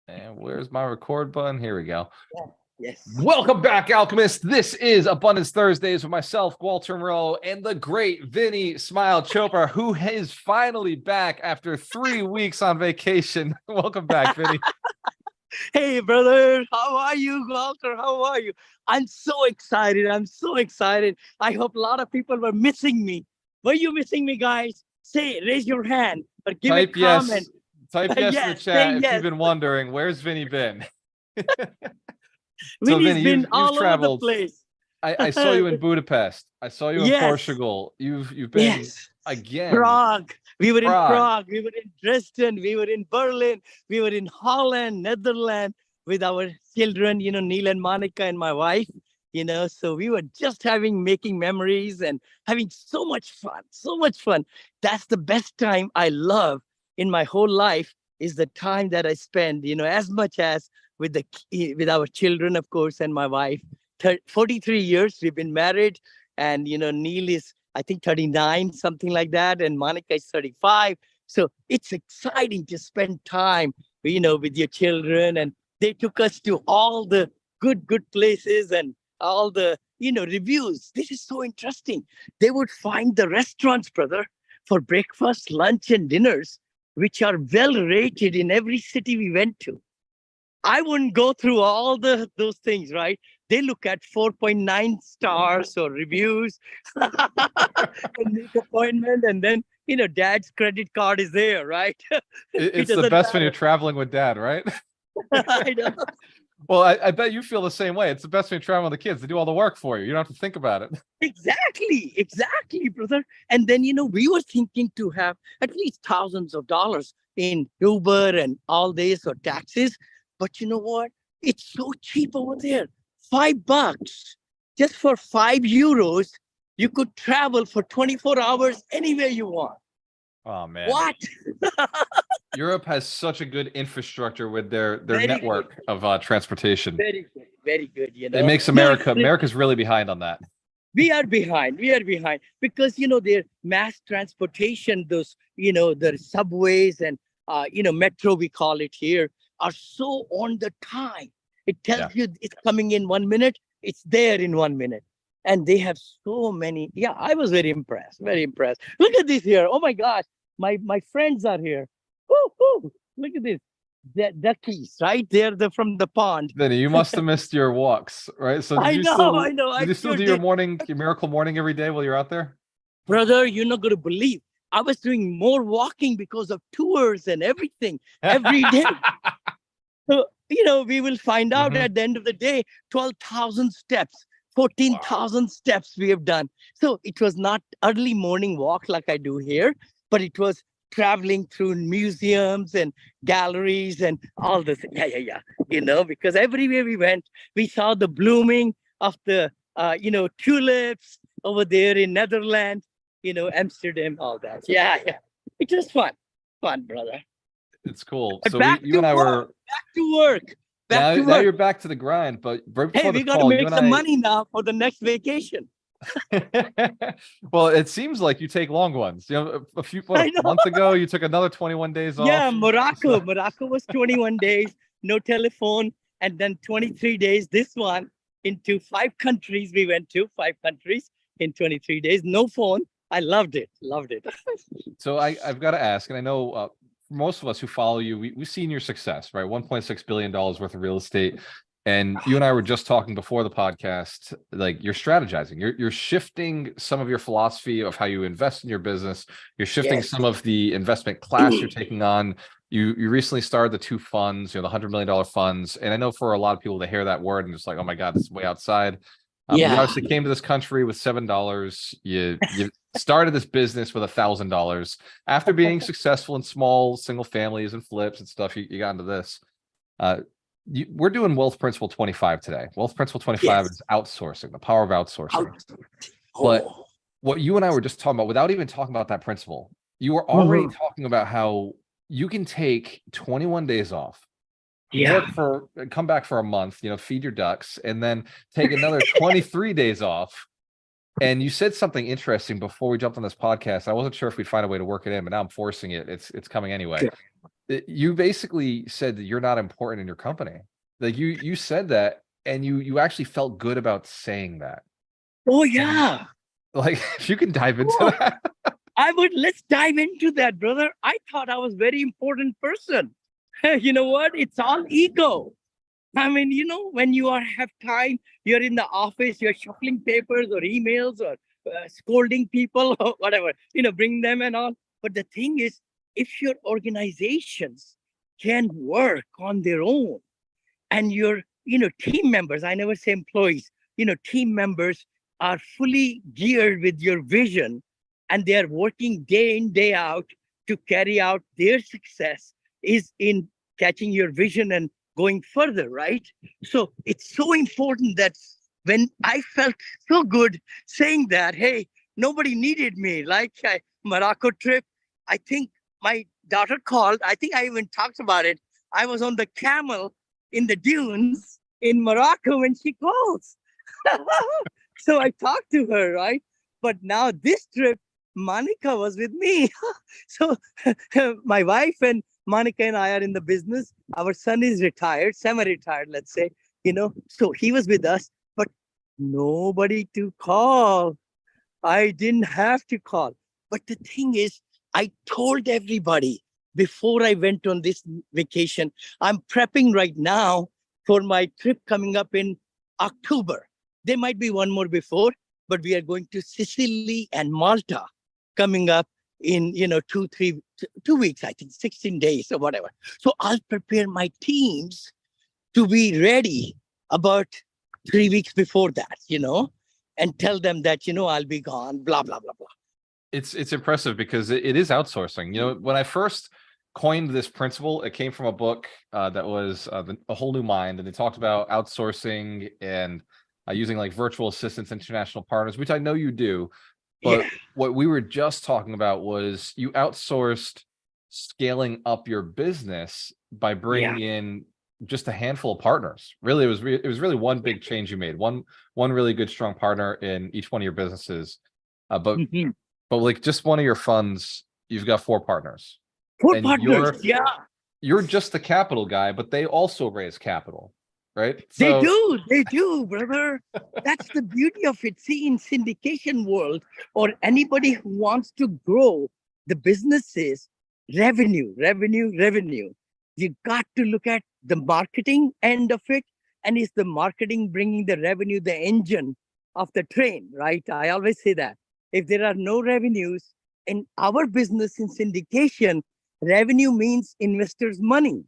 And where's my record button? Here we go. Yeah. Yes. Welcome back, Alchemists. This is Abundance Thursdays with myself, Walter Monroe, and the great Vinney Smile Chopra, who is finally back after 3 weeks on vacation. Welcome back, Vinney. Hey, brother. How are you, Walter? How are you? I'm so excited. I hope a lot of people were missing me. Were you missing me, guys? Raise your hand or give a Type comment. yes. Type yes in the Yes, chat say if yes. you've been wondering, where's Vinney been? So, Vinny's Vinney, been you've all over the traveled. place. I saw you in Budapest. I saw you in Yes. Portugal. You've been Yes. again. Prague. We were in Prague. Prague. We were in Dresden. We were in Berlin. We were in Holland, Netherlands with our children, Neil and Monica and my wife, so we were just making memories and having so much fun. That's the best time I love in my whole life is the time that I spend, as much as with our children, of course, and my wife. 43 years we've been married, and Neil is, I think, 39, something like that, and Monica is 35. So it's exciting to spend time, with your children, and they took us to all the good places and all the reviews. This is so interesting. They would find the restaurants, brother, for breakfast, lunch, and dinners, which are well rated in every city we went to. I wouldn't go through all those things, right? They look at 4.9 stars or reviews and make appointment, and then dad's credit card is there, right? It's the best when you're traveling with dad, right? I know. Well, I bet you feel the same way. It's the best when you're traveling with the kids. They do all the work for you. You don't have to think about it. Exactly, brother. And then, we were thinking to have at least thousands of dollars in Uber and all this or taxes. But you know what? It's so cheap over there. $5. Just for €5, you could travel for 24 hours anywhere you want. Oh, man. What? Europe has such a good infrastructure with their Very network of transportation. Very good. It makes America's really behind on that. We are behind because, their mass transportation, those, the subways and, metro, we call it here, are so on the time. It tells you it's coming in 1 minute. It's there in 1 minute. And they have so many. Yeah, I was very impressed. Look at this here. Oh, my gosh. My friends are here. Woo. Look at this. Duckies, right? They're from the pond. Vinny, you must have missed your walks, right? So I know. Did you still do your miracle morning every day while you're out there? Brother, you're not going to believe. I was doing more walking because of tours and everything every day. So, we will find out at the end of the day, 12,000 steps, 14,000 steps we have done. So it was not early morning walk like I do here, but it was traveling through museums and galleries and all this. Yeah. Because everywhere we went, we saw the blooming of the, tulips over there in Netherlands, Amsterdam, all that. Yeah. It was fun, brother. It's cool. But so you and I were back to work. Now you're back to the grind, but right before we got to make some money now for the next vacation. Well, it seems like you take long ones. A few months ago, you took another 21 days off. Yeah, Morocco. Morocco was 21 days, no telephone, and then 23 days. This one into 5 countries. We went to 5 countries in 23 days. No phone. I loved it. So I've got to ask, and I know most of us who follow you, we've seen your success, right? $1.6 billion worth of real estate. And you and I were just talking before the podcast, like you're strategizing, you're shifting some of your philosophy of how you invest in your business. You're shifting some of the investment class you're taking on. You recently started the 2 funds, the $100 million funds. And I know for a lot of people, they hear that word and just like, oh my God, this is way outside. You obviously came to this country with $7. You started this business with $1,000. After being successful in small single families and flips and stuff, you got into this. We're doing Wealth Principle 25 today. Wealth Principle 25 is outsourcing, the power of outsourcing. But what you and I were just talking about, without even talking about that principle, you were already talking about how you can take 21 days off, come back for a month, feed your ducks, and then take another 23 days off. And you said something interesting before we jumped on this podcast. I wasn't sure if we'd find a way to work it in, but now I'm forcing it. It's coming anyway. You basically said that you're not important in your company. Like you said that, and you actually felt good about saying that. Oh And yeah. like, if you can dive into Oh, that. let's dive into that, brother. I thought I was very important person. You know what? It's all ego. I mean, when you have time, you're in the office, you're shuffling papers or emails or scolding people or whatever, bring them and all. But the thing is, if your organizations can work on their own and your, team members, I never say employees, team members are fully geared with your vision and they are working day in, day out to carry out their success is in catching your vision and going further, right? So it's so important that when I felt so good saying that, hey, nobody needed me, like Morocco trip, I think my daughter called. I think I even talked about it. I was on the camel in the dunes in Morocco when she calls. So I talked to her, right? But now this trip, Monica was with me. So my wife and Monica and I are in the business. Our son is retired, semi-retired, let's say, so he was with us, but nobody to call. I didn't have to call. But the thing is, I told everybody before I went on this vacation, I'm prepping right now for my trip coming up in October. There might be one more before, but we are going to Sicily and Malta coming up in 2 weeks, I think 16 days or whatever. So I'll prepare my teams to be ready about 3 weeks before that, and tell them that, I'll be gone, blah, blah, blah, blah. It's impressive because it is outsourcing. When I first coined this principle, it came from a book that was A Whole New Mind, and they talked about outsourcing and using like virtual assistants, international partners, which I know you do. But Yeah. what we were just talking about was you outsourced scaling up your business by bringing in just a handful of partners. Really, it was really one big change you made. One really good, strong partner in each one of your businesses. But Mhm. but like just one of your funds, you've got 4 partners. Four And partners. Yeah. you're just the capital guy, but they also raise capital, right? They So do. They do, brother. That's the beauty of it. See, in syndication world or anybody who wants to grow the businesses, revenue, revenue, revenue. You got to look at the marketing end of it. And is the marketing bringing the revenue, the engine of the train, right? I always say that. If there are no revenues in our business in syndication, revenue means investors' money.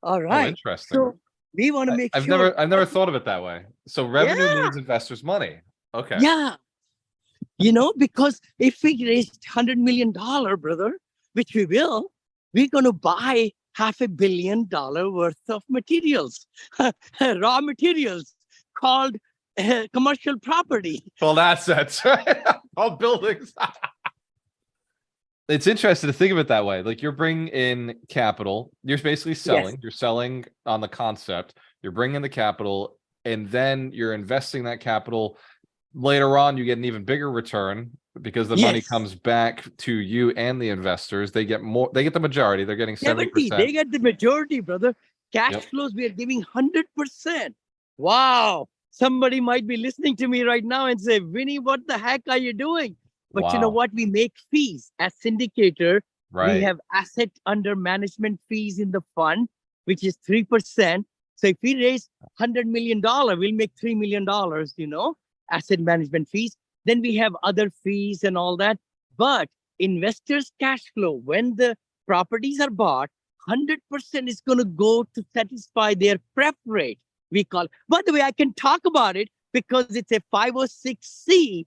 All oh, right. interesting. So we want to make I've sure. never thought of it that way. So Yeah, revenue means investors' money. Okay. yeah. Because if we raised $100 million, brother, which we will, we're going to buy $500 million worth of materials, raw materials called commercial property. Called assets, right? All buildings. It's interesting to think of it that way. Like you're bringing in capital, you're basically Yes, selling, you're selling on the concept, you're bringing in the capital, and then you're investing that capital. Later on, you get an even bigger return because the money yes. comes back to you and the investors. They get more, they get the majority. They're getting 70, 70%. they get the majority, brother. Cash Yep. flows, we are giving 100%. Wow. Somebody might be listening to me right now and say, Vinny, what the heck are you doing? But you know Wow. what? We make fees as syndicator. We Right. have asset under management fees in the fund, which is 3%. So if we raise $100 million, we'll make $3 million, asset management fees. Then we have other fees and all that. But investors' cash flow, when the properties are bought, 100% is going to go to satisfy their pref rate. We call. By the way, I can talk about it because it's a 506C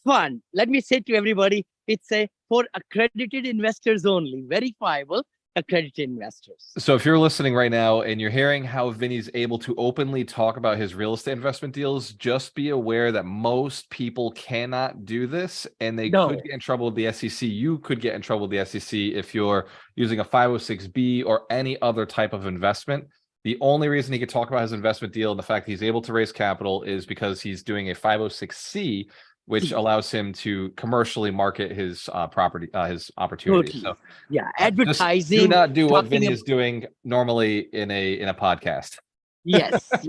fund. Let me say to everybody, it's a for accredited investors only, verifiable accredited investors. So if you're listening right now and you're hearing how Vinny's able to openly talk about his real estate investment deals, just be aware that most people cannot do this and they could No, get in trouble with the SEC. You could get in trouble with the SEC if you're using a 506B or any other type of investment. The only reason he could talk about his investment deal and the fact that he's able to raise capital is because he's doing a 506C, which allows him to commercially market his property, his opportunities. Totally. So Yeah. just do Advertising, not do what talking Vinney about, is doing normally in a podcast. yes.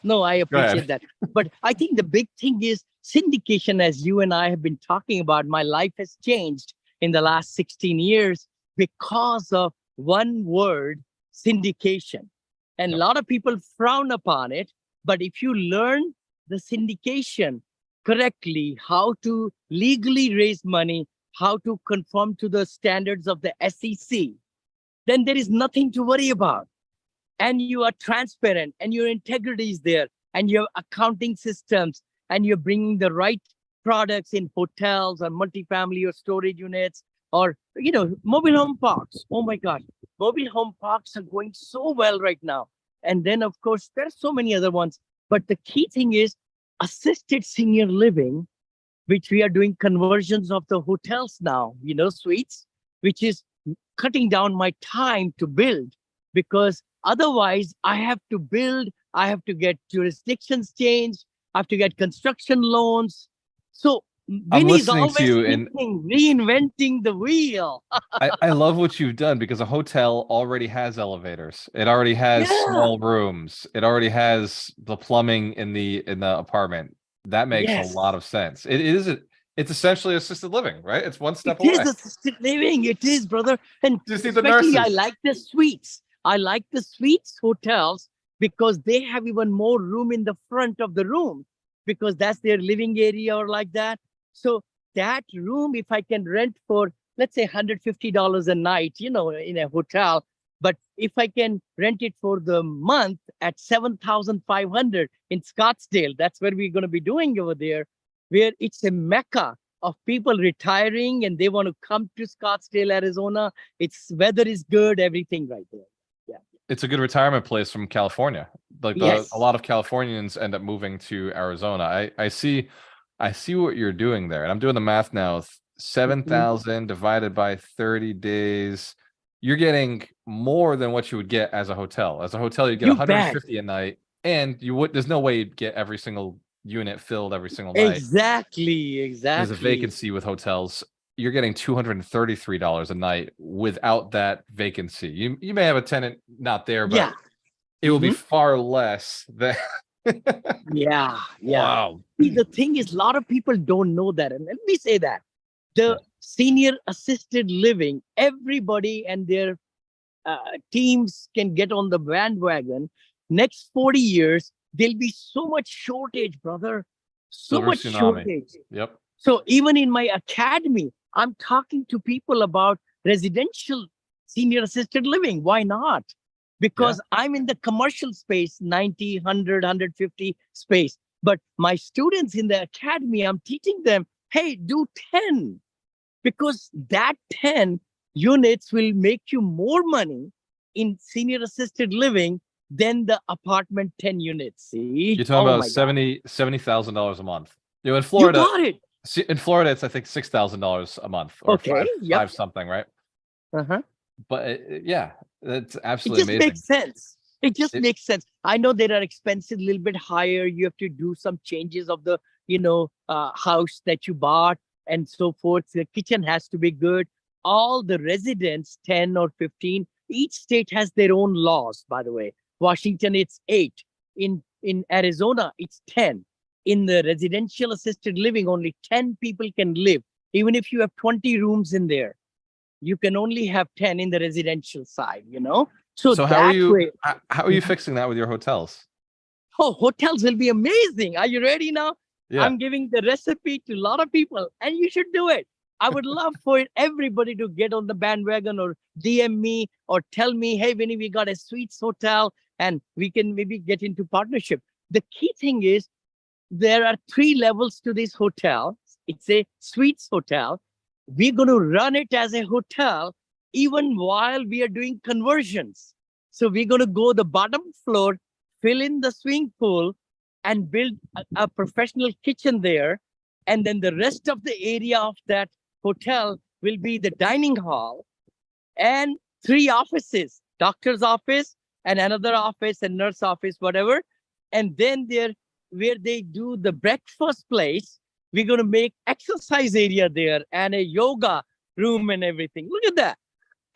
No, I Go ahead. appreciate that. But I think the big thing is syndication, as you and I have been talking about. My life has changed in the last 16 years because of one word, syndication. And a Yep. lot of people frown upon it. But if you learn the syndication correctly, how to legally raise money, how to conform to the standards of the SEC, then there is nothing to worry about. And you are transparent and your integrity is there and your accounting systems and you're bringing the right products in hotels or multifamily or storage units or mobile home parks. Oh my god, mobile home parks are going so well right now. And then of course there are so many other ones, but the key thing is assisted senior living, which we are doing conversions of the hotels now, suites, which is cutting down my time to build, because otherwise I have to build, I have to get jurisdictions changed, I have to get construction loans. So I'm Vinny is listening to always you, and thinking, reinventing the wheel. I love what you've done, because a hotel already has elevators. It already has Yeah. small rooms. It already has the plumbing in the apartment. That makes a lot Yes. of sense. It's essentially assisted living, right? It's one It step is away. assisted living. It is, brother. And Just need the especially, I nurses. like the suites. I like the suites hotels because they have even more room in the front of the room because that's their living area or like that. So that room, if I can rent for, let's say, $150 a night, in a hotel, but if I can rent it for the month at 7,500 in Scottsdale, that's where we're going to be doing over there, where it's a mecca of people retiring and they want to come to Scottsdale, Arizona. It's weather is good, everything right there. Yeah. It's a good retirement place from California. Like a Yes. lot of Californians end up moving to Arizona. I see what you're doing there. And I'm doing the math now. Mhm. 7,000 divided by 30 days. You're getting more than what you would get as a hotel. As a hotel, you get You bet. 150 a night, and there's no way you'd get every single unit filled every single night. Exactly. There's a Exactly. vacancy with hotels. You're getting $233 a night without that vacancy. You may have a tenant not there, but Yeah. it will be Mhm. far less than Yeah. Yeah. wow. See, the thing is, a lot of people don't know that. And let me say that Yeah. the senior assisted living, everybody and their teams can get on the bandwagon. Next 40 years, there'll be so much shortage, brother. So Silver much tsunami. shortage. Yep. So even in my academy, I'm talking to people about residential senior assisted living. Why not? Yeah. Because I'm in the commercial space, 90, 100, 150 space. But my students in the academy, I'm teaching them, hey, do 10, because that 10 units will make you more money in senior assisted living than the apartment 10 units. See? You're talking Oh about my God. $70,000 a month. In You Florida, got it. it's I think $6,000 a month, or Okay. Yep. five something, right? Uh-huh. But yeah, that's It absolutely just amazing. makes sense. It just It, makes sense. I know they are expensive, a little bit higher. You have to do some changes of the, house that you bought and so forth. The kitchen has to be good. All the residents, 10 or 15, each state has their own laws, by the way. Washington, it's 8. In Arizona, it's 10. In the residential assisted living, only 10 people can live. Even if you have 20 rooms in there, you can only have 10 in the residential side. So so that way, how are you fixing that with your hotels? oh, hotels will be amazing. Are you ready now? Yeah. I'm giving the recipe to a lot of people, and you should do it. I would love for everybody to get on the bandwagon or DM me or tell me, hey, Vinny, we got a Suites hotel and we can maybe get into partnership. The key thing is there are 3 levels to this hotel. It's a Suites hotel. We're going to run it as a hotel even while we are doing conversions. So we're going to go the bottom floor, fill in the swimming pool, and build a professional kitchen there. And then the rest of the area of that hotel will be the dining hall and 3 offices, doctor's office and another office and nurse office, whatever. And then there, where they do the breakfast place, We're going to make exercise area there and a yoga room and everything. Look at that.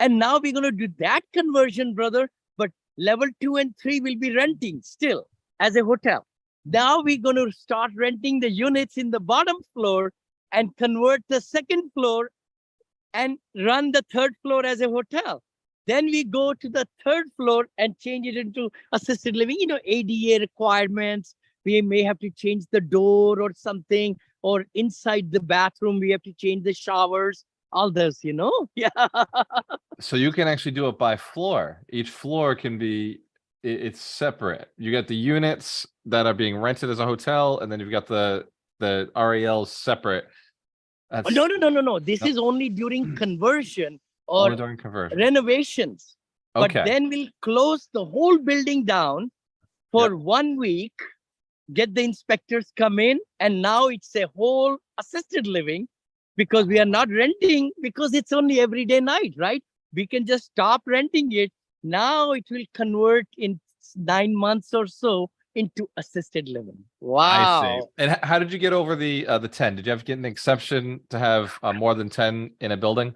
And now we're going to do that conversion, brother. But level 2 and 3 will be renting still as a hotel. Now we're going to start renting the units in the bottom floor and convert the second floor and run the third floor as a hotel. Then we go to the third floor and change it into assisted living, ADA requirements. We may have to change the door or something, or inside the bathroom, we have to change the showers, all those, Yeah. So you can actually do it by floor. Each floor can be, it's separate. You got the units that are being rented as a hotel, and then you've got the RALs separate. That's... No. This is only during conversion or only during conversion. Renovations. Okay. But then we'll close the whole building down for 1 week, get the inspectors come in, and now it's a whole assisted living because we are not renting because it's only everyday night, right? We can just stop renting it. Now it will convert in 9 months or so into assisted living. Wow. I see. And how did you get over the 10? Did you have to get an exception to have more than 10 in a building?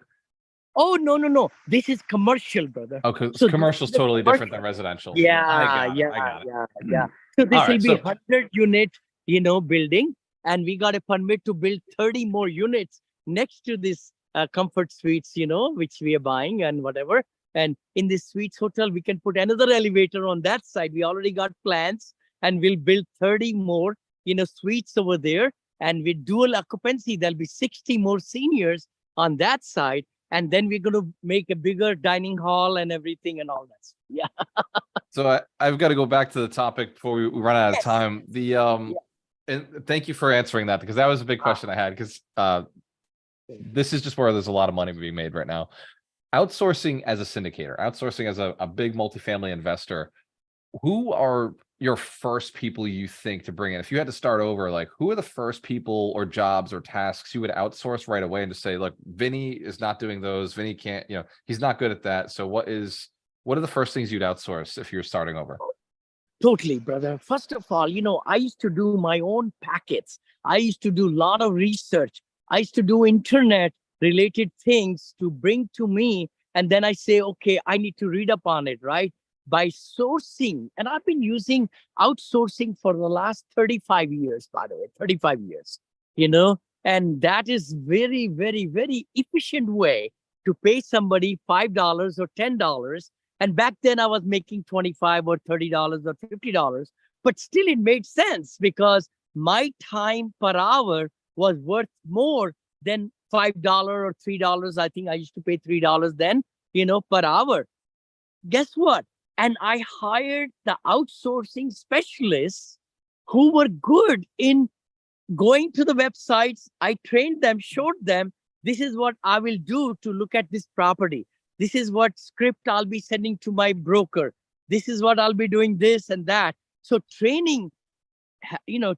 Oh, no. This is commercial, brother. Okay, so commercial is totally different than residential. Yeah, I got it. So this will be 100 unit, building, and we got a permit to build 30 more units next to this comfort suites, which we are buying and whatever. And in this suites hotel, we can put another elevator on that side. We already got plans, and we'll build 30 more, suites over there. And with dual occupancy, there'll be 60 more seniors on that side. And then we're going to make a bigger dining hall and everything and all that. Yeah. So I've got to go back to the topic before we run out of time. And thank you for answering that, because that was a big question I had, because this is just where there's a lot of money being made right now. Outsourcing as a syndicator, outsourcing as a big multifamily investor, who are your first people you think to bring in? If you had to start over, like, who are the first people or jobs or tasks you would outsource right away and just say, look, Vinney is not doing those. Vinney can't, he's not good at that. So what are the first things you'd outsource if you're starting over? Totally, brother. First of all, I used to do my own packets. I used to do a lot of research. I used to do internet related things to bring to me. And then I say, okay, I need to read up on it, right? By sourcing. And I've been using outsourcing for the last 35 years, by the way, 35 years, and that is very, very, very efficient way to pay somebody $5 or $10. And back then I was making $25 or $30 or $50, but still it made sense because my time per hour was worth more than $5 or $3. I think I used to pay $3 then, per hour. Guess what? And I hired the outsourcing specialists who were good in going to the websites. I trained them, showed them, this is what I will do to look at this property. This is what script I'll be sending to my broker. This is what I'll be doing, this and that. So training,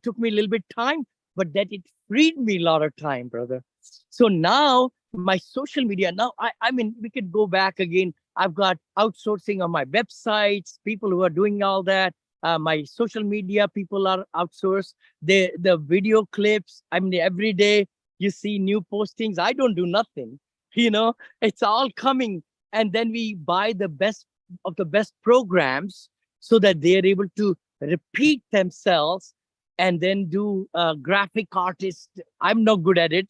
took me a little bit time, but that it freed me a lot of time, brother. So now my social media, I mean, we could go back again. I've got outsourcing on my websites, people who are doing all that. My social media people are outsourced. The video clips, I mean, every day you see new postings. I don't do nothing, it's all coming. And then we buy the best of the best programs so that they're able to repeat themselves and then do graphic artists. I'm not good at it,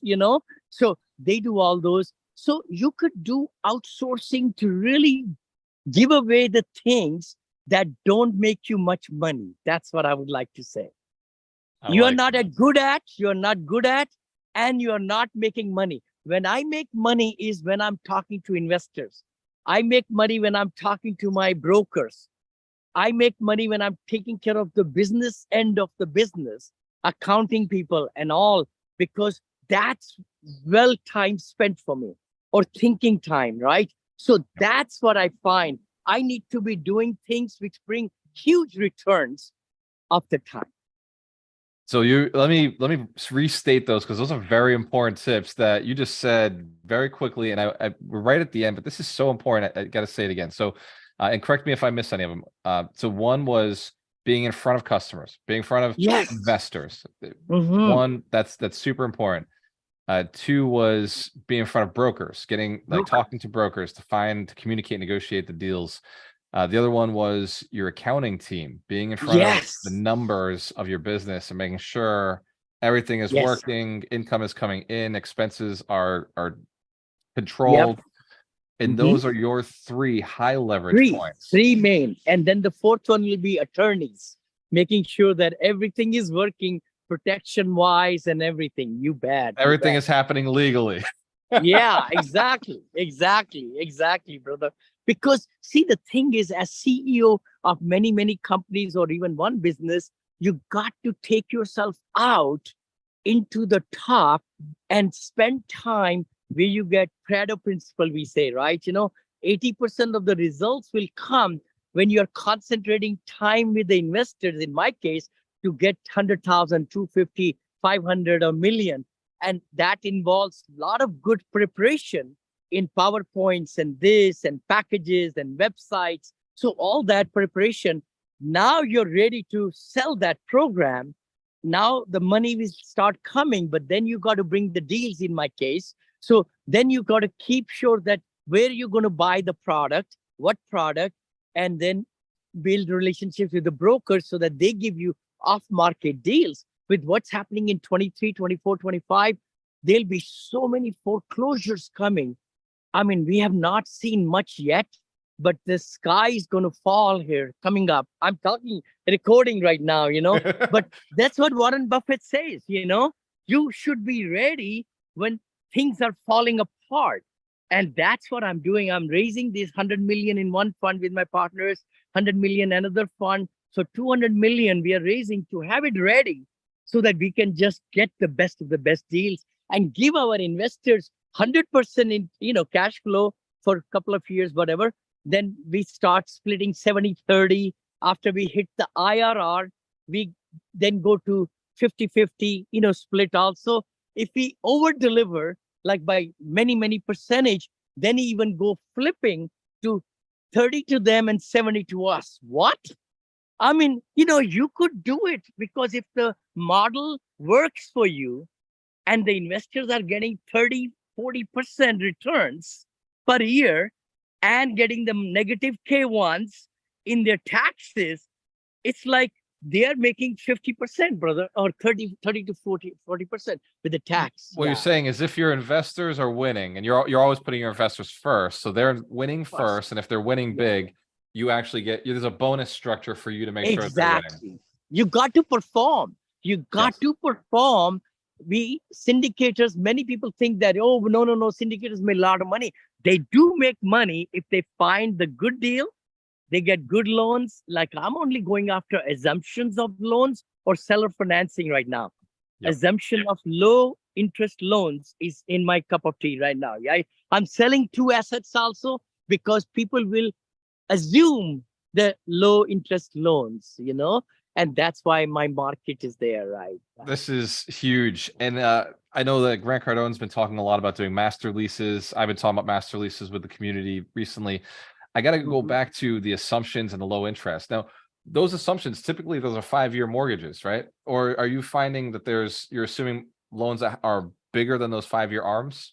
so they do all those. So you could do outsourcing to really give away the things that don't make you much money. That's what I would like to say. You're not good at, and you're not making money. When I make money is when I'm talking to investors. I make money when I'm talking to my brokers. I make money when I'm taking care of the business end of the business, accounting people and all, because that's well time spent for me, or thinking time, right? So that's what I find. I need to be doing things which bring huge returns of the time. So let me restate those, because those are very important tips that you just said very quickly, and we're right at the end, but this is so important. I got to say it again. So, and correct me if I miss any of them. So one was being in front of customers, being in front of Yes. investors. Mhm. One, that's super important. Two was being in front of brokers, getting like talking to brokers to communicate, negotiate the deals. The other one was your accounting team, being in front of the Yes. numbers of your business and making sure everything is Yes. working, income is coming in, expenses are Yep. controlled. And Mhm. those are your three high leverage Three. points. Three main. And then the fourth one will be attorneys, making sure that everything is working protection wise and everything. You bet. You Everything bet. is happening legally. Yeah, exactly, brother. Because see, the thing is, as CEO of many companies or even one business, you got to take yourself out into the top and spend time where you get Pareto principle, we say, right? 80% of the results will come when you're concentrating time with the investors, in my case, to get 100,000, 250, 500, or million. And that involves a lot of good preparation in PowerPoints and this and packages and websites. So all that preparation, now you're ready to sell that program. Now the money will start coming, but then you got to bring the deals, in my case. So then you got to keep sure that where you're going to buy the product, what product, and then build relationships with the brokers so that they give you off market deals. With what's happening in 23, 24, 25, there'll be so many foreclosures coming. I mean, we have not seen much yet, but the sky is going to fall here coming up. I'm talking, recording right now, but that's what Warren Buffett says, you should be ready when things are falling apart. And that's what I'm doing. I'm raising this 100 million in one fund with my partners, 100 million another fund. So 200 million we are raising to have it ready so that we can just get the best of the best deals and give our investors 100% in cash flow for a couple of years, whatever. Then we start splitting 70-30. After we hit the IRR, we then go to 50-50 split also. If we over deliver like by many percentage, then even go flipping to 30 to them and 70 to us. What? I mean, you could do it, because if the model works for you and the investors are getting 30-40% returns per year and getting them negative K1s in their taxes, it's like they're making 50%, brother, or 30 to 40% with the tax. What you're saying is if your investors are winning, and you're always putting your investors first, so they're winning first, and if they're winning big, you actually there's a bonus structure for you to make sure they're winning. You got to perform. You got to perform. We syndicators, many people think that, oh, no, syndicators make a lot of money. They do make money if they find the good deal. They get good loans. Like I'm only going after assumptions of loans or seller financing right now. Assumption of low interest loans is in my cup of tea right now. Yeah, I'm selling 2 assets also because people will assume the low interest loans, and that's why my market is there, right? This is huge. And I know that Grant Cardone's been talking a lot about doing master leases. I've been talking about master leases with the community recently. I got to go back to the assumptions and the low interest. Now, those assumptions, typically those are 5-year mortgages, right? Or are you finding that you're assuming loans that are bigger than those 5-year ARMs?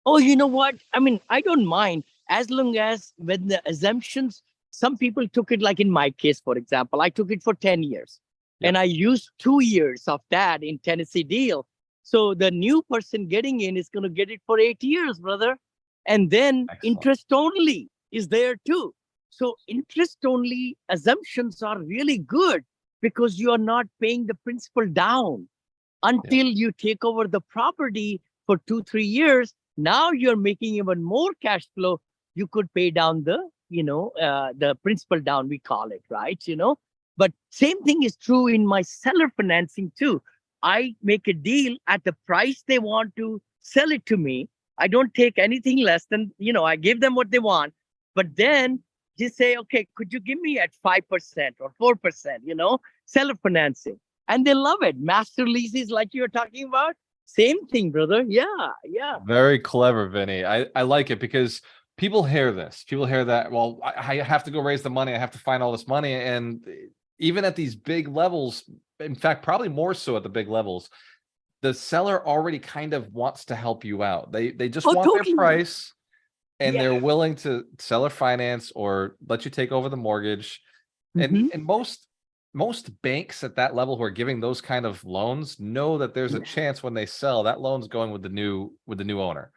Oh, you know what? I mean, I don't mind as long as when the assumptions, some people took it, like in my case, for example, I took it for 10 years and I used 2 years of that in Tennessee deal. So the new person getting in is going to get it for 8 years, brother. And then interest only is there too. So interest only assumptions are really good because you are not paying the principal down until you take over the property for 2-3 years. Now you're making even more cash flow. You could pay down the principal down, we call it, right? But same thing is true in my seller financing too. I make a deal at the price they want to sell it to me. I don't take anything less than, I give them what they want. But then just say, okay, could you give me at 5% or 4%, seller financing? And they love it. Master leases, like you're talking about, same thing, brother. Yeah. Very clever, Vinney. I like it because people hear this. People hear that, well, I have to go raise the money. I have to find all this money. And even at these big levels, in fact, probably more so at the big levels, the seller already kind of wants to help you out. They just Oh, want their totally. price, and Yeah. they're willing to seller finance or let you take over the mortgage. Mhm. And most banks at that level who are giving those kind of loans know that there's a Yeah. chance when they sell, that loan's going with the new owner.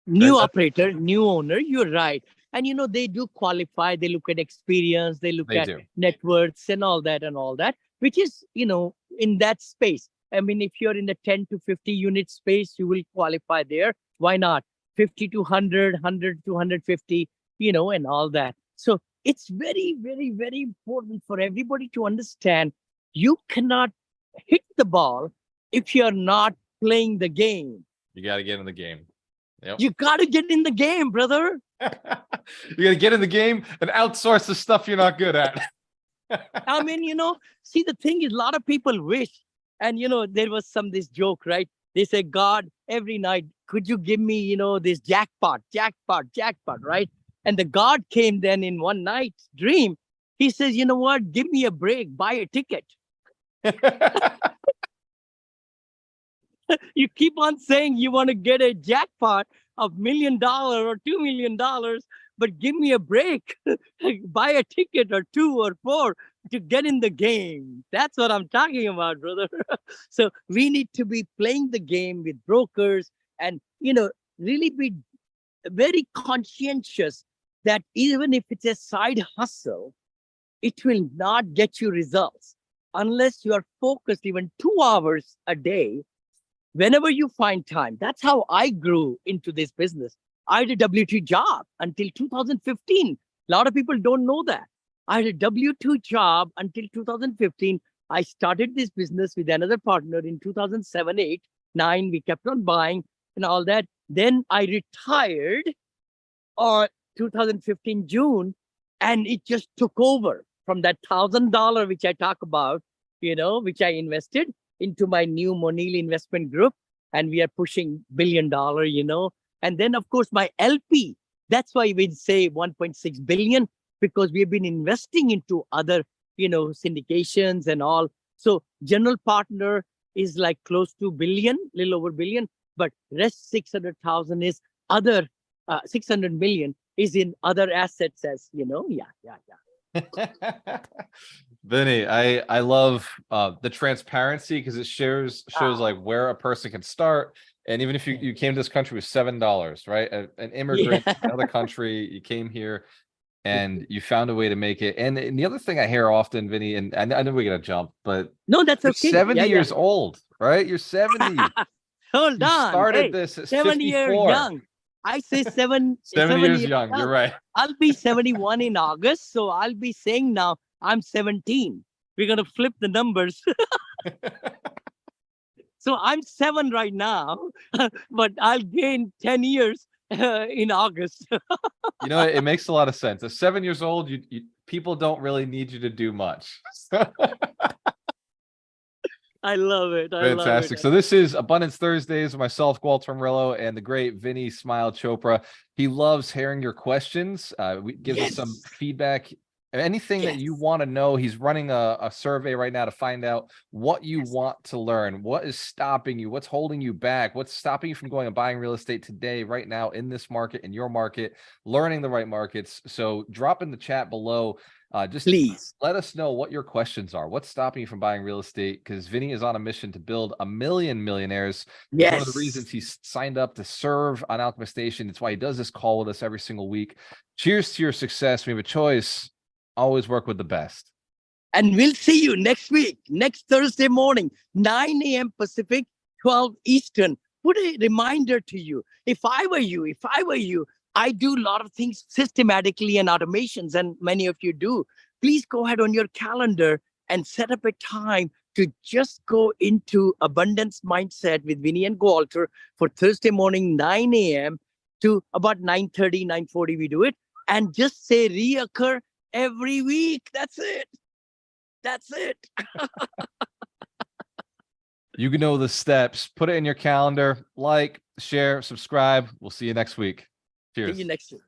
Right? New operator, new owner, you're right. And they do qualify, they look at experience, they look They at do. net worths and all that, which is, in that space. I mean, if you're in the 10 to 50 unit space, you will qualify there. Why not? 50 to 100, 100 to 150, and all that. So it's very, very, very important for everybody to understand you cannot hit the ball if you're not playing the game. You got to get in the game. Yep. You got to get in the game, brother. You got to get in the game and outsource the stuff you're not good at. I mean, see, the thing is, a lot of people wish, and there was this joke, right? They say, God, every night, could you give me, this jackpot, right? And the God came then in one night dream. He says, you know what? Give me a break, buy a ticket. You keep on saying you want to get a jackpot of $1 million or $2 million, but give me a break. Buy a ticket or 2 or 4 to get in the game. That's what I'm talking about, brother. So we need to be playing the game with brokers and, really be very conscientious that even if it's a side hustle, it will not get you results unless you are focused even 2 hours a day whenever you find time. That's how I grew into this business. I had a W-2 job until 2015. A lot of people don't know that. I had a W-2 job until 2015. I started this business with another partner in 2007, 8, 9. We kept on buying and all that. Then I retired on 2015 June, and it just took over from that $1,000 which I talk about, which I invested into my new Monil investment group, and we are pushing $1 billion, And then, of course, my LP, that's why we say 1.6 billion, because we have been investing into other, syndications and all. So general partner is like close to billion, little over billion, but rest 600,000 is other, 600 million is in other assets as, yeah. Vinney, I love the transparency because it shows like where a person can start. And even if you came to this country with $7, right? An immigrant Yeah. from another country, you came here and you found a way to make it. And the other thing I hear often, Vinney, and I know we gotta jump, but No, that's you're okay. 70 Yeah. years old, right? You're 70. Hold You on. started Hey, this at 7 years 54. young. I say 7 70 years years young. You're young. right. I'll be 71 in August. So I'll be saying now I'm 17. We're going to flip the numbers. So I'm 7 right now, but I'll gain 10 years in August. It makes a lot of sense. At 7 years old, you people don't really need you to do much. I love it. I love Fantastic. it. So this is Abundance Thursdays with myself, Walter Murillo, and the great Vinney Smile Chopra. He loves hearing your questions. Gives us some Yes. feedback. Anything that you Yes. want to know, he's running a survey right now to find out what you want to learn. What is stopping you? What's holding you back? What's stopping you from going and buying real estate today, right now, in this market, in your market, learning the right markets? So drop in the chat below. Just Please. let us know what your questions are. What's stopping you from buying real estate? Because Vinney is on a mission to build 1 million millionaires. It's one of the reasons Yes. he's signed up to serve on Alchemist Station. It's why he does this call with us every single week. Cheers to your success. We have a choice. Always work with the best. And we'll see you next week, next Thursday morning, 9 a.m. Pacific, 12 Eastern. Put a reminder to you. If I were you, I do a lot of things systematically and automations, and many of you do. Please go ahead on your calendar and set up a time to just go into abundance mindset with Vinney and Walter for Thursday morning, 9 a.m. to about 9:30, 9:40 we do it. And just say reoccur every week. That's it. That's it. You can know the steps. Put it in your calendar. Like, share, subscribe. We'll see you next week. Cheers. See you next week.